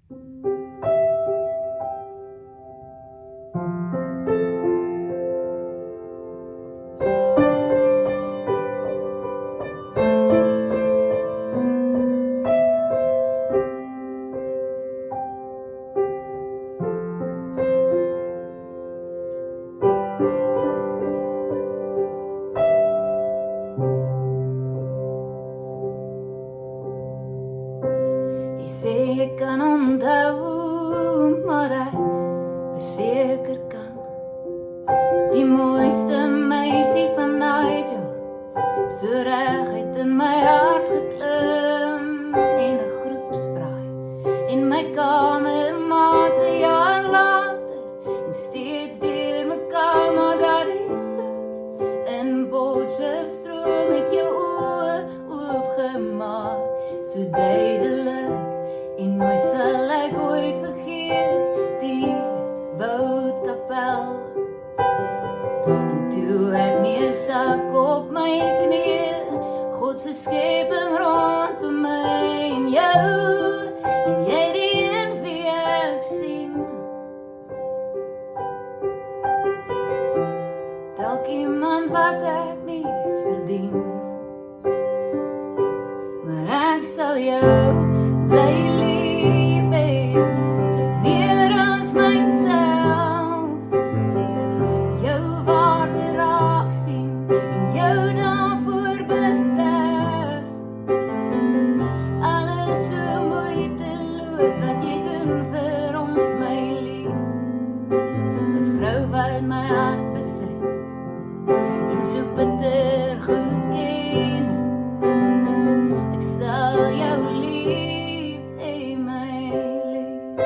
Jy sê ek kan onthou, maar ek verseker kan. Die mooiste meisie van Nigel, so reguit in my hart geklim, en 'n groepsbraai in my kamer mate jaar later, en steeds deur mekaar, maar daar is in Potchefstroom met jou oë oopgemaak, so duidelik, en nooit sal ek ooit vergeet die Woudkapel. En toe ek neersak op my knie, God se skepping rondom my en jou, en jy die een wie ek sien. Dalk iemand wat ek nie verdien, maar ek sal jou bly lief hê, meer as myself. Jou waarde raak sien en jou daarvoor bederf. Alles so moeiteloos wat jy doen vir ons, my lief. 'n vrou wat my hart besit en so bitter goed ken. Ek sal jou lief hê, my lief.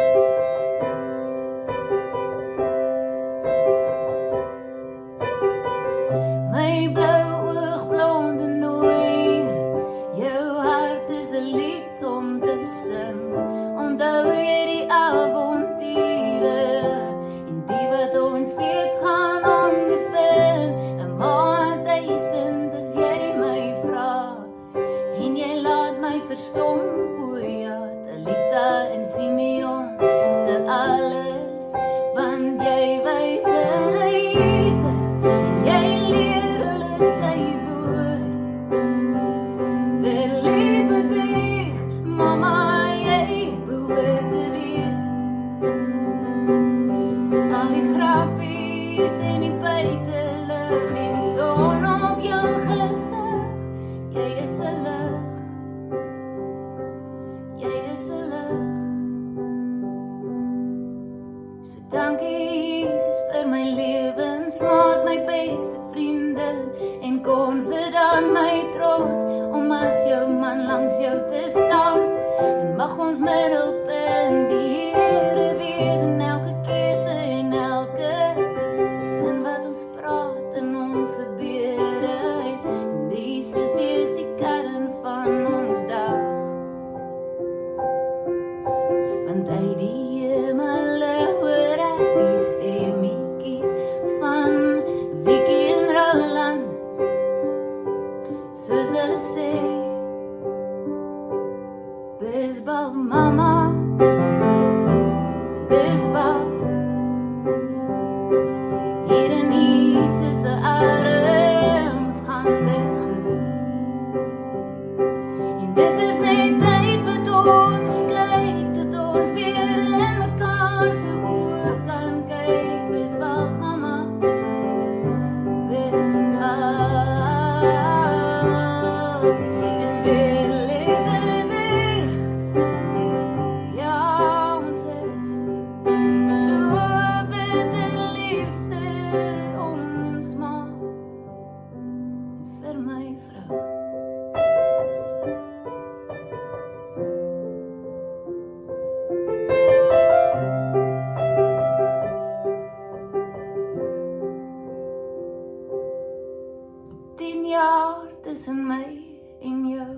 My blou oog blonde nooi, jou hart is 'n lied om te sing. Onthou jy die avonture en die wat ons steeds gaan ondervind. 'n maand duisend as jy my vra en jy laat my verstom. O ja, Talita en Simeon se alles, want jy wys hulle Jesus en jy leer hulle sy woord. Weer lewe dich, mama, jy behoort te weet. Al die grappies en die buitelug en die son op jou gesig, jy is 'n lig, jy is 'n lig. So dankie Jesus vir my lewensmaat, my beste vriendin en confidant, my trots, om as jou man langs jou te staan. En mag ons middelpunt in die Here wees in elke keuse en elke sin wat ons praat in ons gebede. En Jesus wees die kern van ons dag, want uit die hemele hoor ek die stemmetjies van Vicky en Roland, soos hulle sê, Bisbal mama, Bisbal, hier in Jesus se arms gaan dit goed. En dit is net tyd wat ons kyk, tot ons weer in mekaar se oë kan kyk. Bisbal mama, Bisbal, en weer lewe dich. Ja, ons is so bitter lief vir ons ma en vir my vrou. Op 10 jaar tussen my en jou,